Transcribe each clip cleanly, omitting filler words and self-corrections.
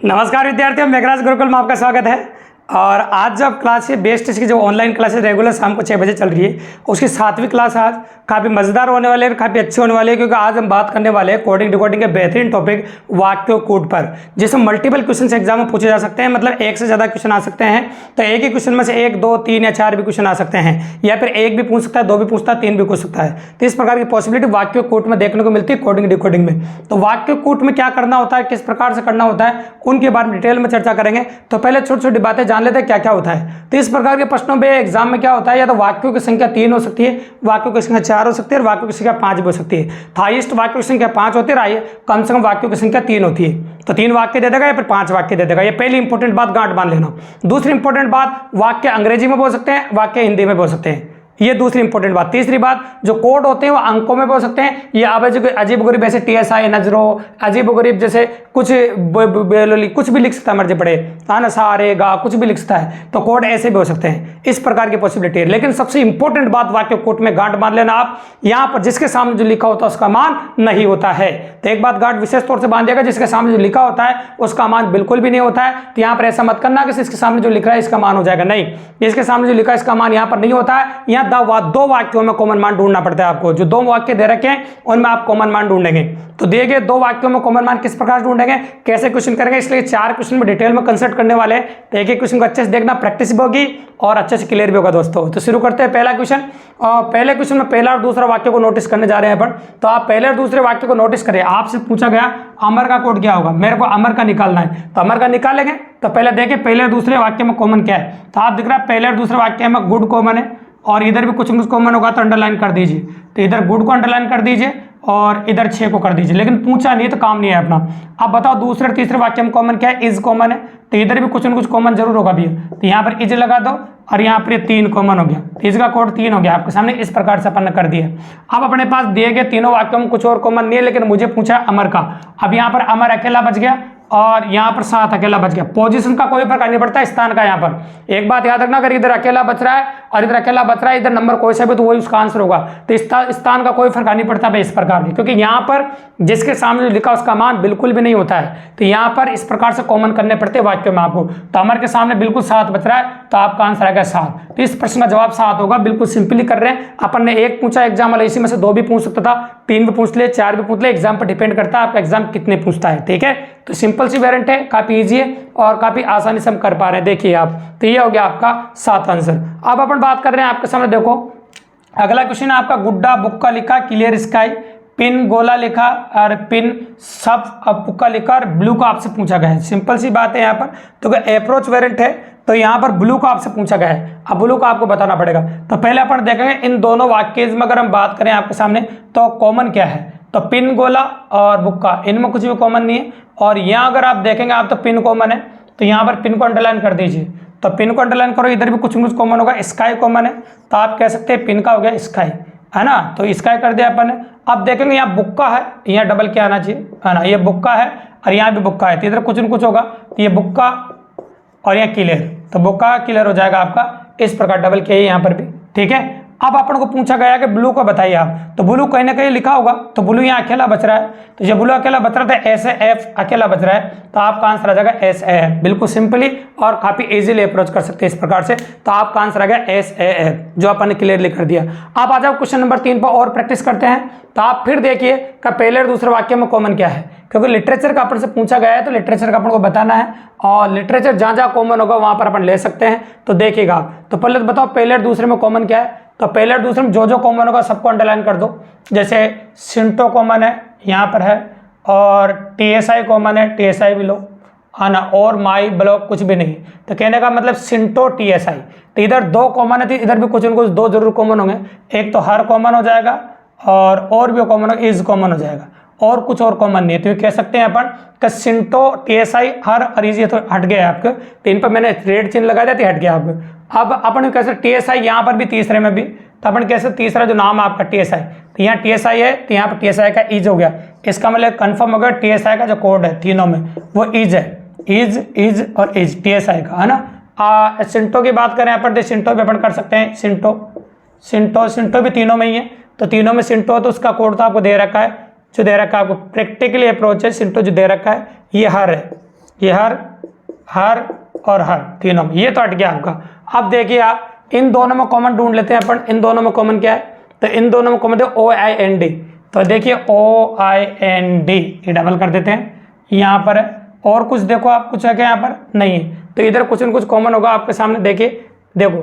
नमस्कार विद्यार्थियों, मेघराज गुरुकुल में आपका स्वागत है। और आज जब क्लास है बेस टेस्ट की जो ऑनलाइन क्लासेस रेगुलर शाम को 6 बजे चल रही है, उसकी 7वीं क्लास आज काफ़ी मज़ेदार होने वाले हैं, काफ़ी अच्छे होने वाले हैं, क्योंकि आज हम बात करने वाले हैं कोडिंग डिकोडिंग के बेहतरीन टॉपिक वाक्य कूट पर, जिसमें मल्टीपल क्वेश्चन एग्जाम में पूछे जा सकते हैं। मतलब एक से ज़्यादा क्वेश्चन आ सकते हैं, तो एक ही क्वेश्चन में से 1, 2, 3 या 4 भी क्वेश्चन आ सकते हैं, या फिर एक भी पूछ सकता है, 2 भी पूछता है, 3 भी पूछ सकता है। तो इस प्रकार की पॉसिबिलिटी वाक्य कूट में देखने को मिलती है कोडिंग डिकोडिंग में। तो वाक्य कूट में क्या करना होता है, किस प्रकार से करना होता है, उनके बारे में डिटेल में चर्चा करेंगे। तो पहले छोटी छोटी बातें जान लेते हैं क्या क्या होता है। तो इस प्रकार के प्रश्नों में एग्जाम में क्या होता है, या तो वाक्यों की संख्या 3 हो सकती है, वाक्यों की संख्या 4 हो सकती है, और वाक्यों की संख्या 5 भी हो सकती है। तो हाईएस्ट वाक्यों की संख्या 5 होती है, कम से कम वाक्यों की संख्या 3 होती है। तो 3 वाक्य दे देगा या फिर 5 वाक्य दे देगा। ये पहली इंपॉर्टेंट बात गांठ बांध लेना। दूसरी इंपॉर्टेंट बात, वाक्य अंग्रेजी में बोल सकते हैं, वाक्य हिंदी में बोल सकते हैं, ये दूसरी इंपॉर्टेंट बात। तीसरी बात, जो कोड होते हैं वो अंकों में बोल सकते हैं, ये अजीब गरीब ऐसे TSI नजरो अजीब गरीब जैसे कुछ कुछ भी लिख सकता है, मर्जी पड़े ना, सारे गा कुछ भी लिख सकता है, तो कोड ऐसे भी हो सकते हैं। इस प्रकार की पॉसिबिलिटी है। लेकिन सबसे इंपॉर्टेंट बात वाक्य कोड में गांठ बांध लेना आप, यहाँ पर जिसके सामने जो लिखा होता है उसका मान नहीं होता है। तो एक बात गांठ विशेष तौर से बांधिएगा, जिसके सामने जो लिखा होता है उसका मान बिल्कुल भी नहीं होता है। तो यहाँ पर ऐसा मत करना कि इसके सामने जो लिख रहा है इसका मान हो जाएगा, नहीं, इसके सामने जो लिखा है इसका मान यहाँ पर नहीं होता है। यहाँ 2 वाक्यों में कॉमन मान ढूंढना पड़ता है आपको। जो 2 वाक्य दे रखे हैं उनमें आप कॉमन मान ढूंढेंगे। तो दिए गए 2 वाक्यों में कॉमन मान किस प्रकार ढूंढेंगे, कैसे क्वेश्चन करेंगे, इसलिए 4 क्वेश्चन में डिटेल में कंसल्ट करने वाले हैं। तो एक क्वेश्चन को अच्छे से देखना, प्रैक्टिस भी होगी और अच्छे से क्लियर भी होगा दोस्तों। तो शुरू करते हैं पहला क्वेश्चन। पहले क्वेश्चन में पहला और दूसरा वाक्य को नोटिस करने जा रहे हैं अपन। तो आप पहले और दूसरे वाक्य को नोटिस करें। आपसे पूछा गया अमर का कोड क्या होगा, मेरे को अमर का निकालना है, तो अमर का निकालेंगे। तो पहले देखिए पहले और दूसरे वाक्य में कॉमन क्या है। तो आप दिख रहा है पहले और दूसरे वाक्य में गुड कॉमन है, और इधर भी कुछ कॉमन होगा तो अंडरलाइन कर दीजिए। तो इधर गुड को अंडरलाइन कर दीजिए और इधर 6 को कर दीजिए। लेकिन पूछा नहीं तो काम नहीं है अपना। अब बताओ दूसरे और तीसरे वाक्य में कॉमन क्या है, इज कॉमन है, तो इधर भी कुछ न कुछ कॉमन जरूर होगा भैया। तो यहाँ पर इज लगा दो और यहाँ पर 3 कॉमन हो गया, तो इसका कोड 3 हो गया आपके सामने। इस प्रकार से अपन ने कर दिया। अब अपने पास दिए गए तीनों वाक्यों में कुछ और कॉमन नहीं है, लेकिन मुझे पूछा अमर का। अब यहाँ पर अमर अकेला बच गया और यहाँ पर 7 अकेला बच गया। पोजीशन का कोई फर्क नहीं पड़ता, स्थान का। यहाँ पर एक बात याद रखना, अगर इधर अकेला बच रहा है और इधर अकेला बच रहा है, इधर नंबर कोई सा भी तो वही उसका आंसर होगा। तो स्थान का कोई फर्क नहीं पड़ता भाई इस प्रकार की, क्योंकि यहाँ पर जिसके सामने लिखा उसका मान बिल्कुल भी नहीं होता है। तो यहाँ पर इस प्रकार से कॉमन करने पड़ते हैं वाक्यों में आपको। तो अमर के सामने बिल्कुल 7 बच रहा है, तो आपका आंसर आएगा 7। तो इस प्रश्न का जवाब 7 होगा। बिल्कुल सिंपली कर रहे हैं अपन ने। 1 पूछा एग्जाम वाला, इसी में से 2 भी पूछ सकता था, 3 भी पूछ ले, 4 भी पूछ ले। एग्जाम पर डिपेंड करता है आपका एग्जाम कितने पूछता है, ठीक है। तो सिंपल सी वेरिएंट है, काफी इजी है और काफी आसानी से हम कर पा रहे हैं। देखिए आप, तो ये हो गया आपका 7 आंसर। अब अपन बात कर रहे हैं आपके सामने, देखो अगला क्वेश्चन है आपका। गुड्डा बुक्का लिखा, क्लियर स्काई, पिन गोला लिखा और पिन सब पुक्का लिखा और ब्लू का आपसे पूछा गया है। सिंपल सी बात है यहाँ पर। तो अप्रोच वेरिएंट है, तो यहाँ पर ब्लू का आपसे पूछा गया है। अब ब्लू का आपको बताना पड़ेगा। तो पहले अपन देखेंगे इन दोनों वाक्य में अगर हम बात करें आपके सामने, तो कॉमन क्या है। तो पिन गोला और बुक्का, इनमें कुछ भी कॉमन नहीं है। और यहाँ अगर आप देखेंगे आप, तो पिन कॉमन है, तो यहाँ पर पिन को अंडरलाइन कर दीजिए। तो पिन को अंडरलाइन करो, इधर भी कुछ न कुछ कॉमन होगा। स्काई कॉमन है, तो आप कह सकते हैं पिन का हो गया स्काई, है ना। तो स्काई कर दिया अपन ने। अब देखेंगे यहाँ बुक्का है, यहाँ डबल क्या आना चाहिए, है ना। ये बुक्का है और यहाँ भी बुक्का है, तो इधर कुछ न कुछ होगा। तो ये बुक्का और यहाँ क्लियर, तो बुक्का क्लियर हो जाएगा आपका। इस प्रकार डबल किया यहाँ पर भी, ठीक है। अब अपन को पूछा गया कि ब्लू को बताइए आप, तो ब्लू कहीं ना कहीं लिखा होगा। तो ब्लू यहाँ अकेला बच रहा है, तो जब ब्लू अकेला बच रहा था, SF अकेला बच रहा है, तो आपका आंसर आ जाएगा SAF। बिल्कुल सिंपली और काफी इजीली अप्रोच कर सकते हैं इस प्रकार से। तो आपका आंसर आ गया SAF, जो अपन ने क्लियरली कर दिया। आप आ जाओ क्वेश्चन नंबर 3 पर और प्रैक्टिस करते हैं। तो आप फिर देखिए कि पहले और दूसरे वाक्य में कॉमन क्या है, क्योंकि लिटरेचर का अपन से पूछा गया है, तो लिटरेचर का अपन को बताना है। और लिटरेचर जहाँ जहाँ कॉमन होगा वहां पर अपन ले सकते हैं। तो देखिएगा आप, तो पहले तो बताओ पहले और दूसरे में कॉमन क्या है। तो पहले और दूसरे में जो जो कॉमन होगा सबको अंडरलाइन कर दो। जैसे सिंटो कॉमन है, यहाँ पर है, और TSI कॉमन है, TSI भी लो, है ना। और माई ब्लॉक कुछ भी नहीं। तो कहने का मतलब सिंटो TSI, तो इधर 2 कॉमन है, तो इधर भी कुछ न कुछ 2 जरूर कॉमन होंगे। एक तो हर कॉमन हो जाएगा और भी कॉमन होगा, इज कॉमन हो जाएगा, और कुछ और कॉमन नहीं है। तो ये कह सकते हैं अपन कि सिंटो TSI हर और इज, ये तो हट गया आपके। तो इन पर मैंने रेड चिन्ह लगा दिया, तो हट गया आपको। अब अपन कह सकते TSI यहाँ पर भी, तीसरे में भी, तो अपन कह सकते तीसरा जो नाम है आपका TSI, तो यहाँ TSI है, तो यहाँ पर TSI का इज हो गया। इसका मतलब कंफर्म हो गया TSI का जो कोड है तीनों में वो इज है, इज और इज TSI का, है ना। सिंटो की बात करें अपन, तो सिंटो भी अपन कर सकते हैं। सिंटो भी तीनों में ही है, तो तीनों में सिंटो, तो उसका कोड तो आपको दे रखा है, जो दे रखा है आपको प्रैक्टिकली अप्रोच है। सिंटो जो दे रखा है ये हर है, ये हर और हर तीनों में, ये तो हट गया आपका। अब देखिए आप इन दोनों में कॉमन ढूंढ लेते हैं अपन, इन दोनों में कॉमन क्या है, तो इन दोनों में कॉमन OIND, तो देखिए OIND ये डबल कर देते हैं, यहाँ पर है। और कुछ देखो आप, कुछ है क्या यहाँ पर, नहीं है, तो इधर कुछ न कुछ कॉमन होगा आपके सामने। देखिए देखो,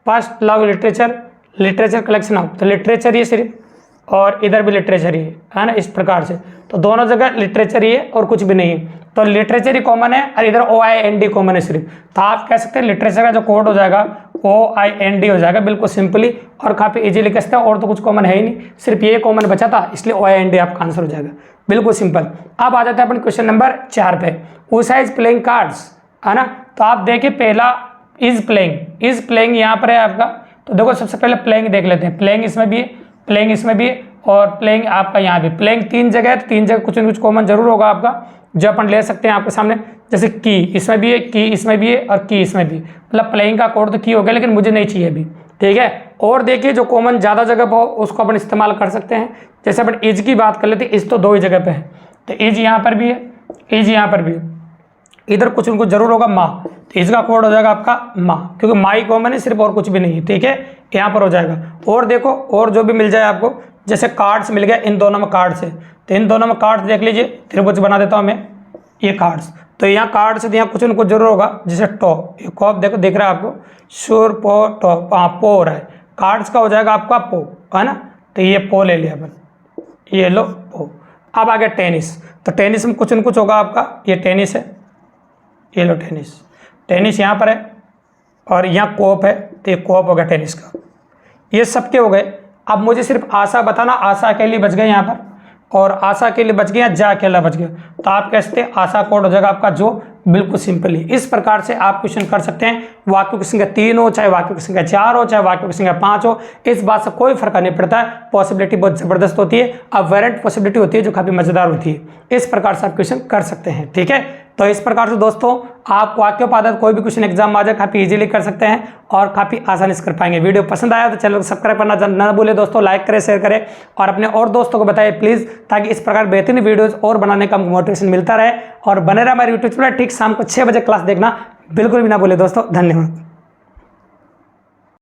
first love literature collection of, तो लिटरेचर ही है सिर्फ, और इधर भी लिटरेचर ही है ना, इस प्रकार से। तो दोनों जगह लिटरेचर ही है और कुछ भी नहीं है, तो लिटरेचर ही कॉमन है और इधर OIND कॉमन है सिर्फ। तो आप कह सकते हैं लिटरेचर का जो कोड हो जाएगा OIND हो जाएगा, बिल्कुल सिंपली और काफ़ी इजीली कह सकते हैं। और तो कुछ कॉमन है ही नहीं, सिर्फ ये कॉमन बचा था, इसलिए OIND आपका आंसर हो जाएगा, बिल्कुल सिंपल। अब आ जाते हैं अपन क्वेश्चन नंबर 4 पे। उषा इज प्लेइंग कार्ड्स, है ना। तो आप देखिए पहला इज प्लेइंग यहाँ पर है आपका। तो देखो सबसे पहले प्लेइंग देख लेते हैं, प्लेइंग इसमें भी है, प्लेइंग इसमें भी है, और प्लेइंग आपका यहाँ भी। प्लेइंग 3 जगह है, तो 3 जगह कुछ न कुछ कॉमन जरूर होगा आपका, जो अपन ले सकते हैं आपके सामने। जैसे की इसमें भी है, की इसमें भी है, और की इसमें भी, मतलब प्लेइंग का कोड तो की हो गया, लेकिन मुझे नहीं चाहिए अभी, ठीक है। और देखिए जो कॉमन ज़्यादा जगह पर हो उसको अपन इस्तेमाल कर सकते हैं। जैसे अपन इज की बात कर लेते हैं, इज तो 2 ही जगह पे है, तो इज यहाँ पर भी है, इज यहाँ पर भी है। इधर कुछ न कुछ जरूर होगा माँ, तो इसका कोड हो जाएगा आपका माँ, क्योंकि माँ ही कॉमन है सिर्फ, और कुछ भी नहीं है, ठीक है, यहाँ पर हो जाएगा। और देखो और जो भी मिल जाए आपको, जैसे कार्ड्स मिल गया, इन दोनों में कार्ड्स है, तो इन दोनों में कार्ड्स देख लीजिए, त्रिभुज बना देता हूँ मैं, ये कार्ड्स, तो यहाँ कार्ड्स है, यहाँ कुछ न कुछ जरूर होगा। जैसे टॉप, ये कॉप देखो दिख रहा है आपको, शोर पो टॉप, हाँ पो हो रहा है, कार्ड्स का हो जाएगा आपका पो, है ना, तो ये पो ले लिया अपन, ये लो पो। अब आ गया टेनिस, तो टेनिस में कुछ न कुछ होगा आपका, ये टेनिस है, ये लो टेनिस यहाँ पर है, और यहाँ कोप है, तो ये कोप हो गया टेनिस का। ये सबके हो गए। अब मुझे सिर्फ आशा बताना, आशा अकेली बच गए यहाँ पर, और आशा के लिए बच गया, जा अकेला बच गया, तो आप कह सकते हैं आशा कोड हो जाएगा आपका जो, बिल्कुल सिंपली। इस प्रकार से आप क्वेश्चन कर सकते हैं। वाक्यों की संख्या 3 हो, चाहे वाक्यों की संख्या 4 हो, चाहे वाक्यों की संख्या 5 हो, इस बात से कोई फर्क नहीं पड़ता है। पॉसिबिलिटी बहुत जबरदस्त होती है, अब वेरिएंट पॉसिबिलिटी होती है जो काफी मजेदार होती है। इस प्रकार से आप क्वेश्चन कर सकते हैं, ठीक है। तो इस प्रकार से दोस्तों आप वाक्योपादक कोई भी क्वेश्चन एग्जाम आ जाए काफी इजीली कर सकते हैं और काफी आसानी से कर पाएंगे। वीडियो पसंद आया तो चैनल को सब्सक्राइब करना ना भूले दोस्तों, लाइक करें, शेयर करें और अपने और दोस्तों को बताइए प्लीज, ताकि इस प्रकार बेहतरीन वीडियोस और बनाने का मोटिवेशन मिलता रहे। और बने रहे हमारे यूट्यूब पर, ठीक शाम को 6 बजे क्लास देखना बिल्कुल भी ना भूले दोस्तों। धन्यवाद।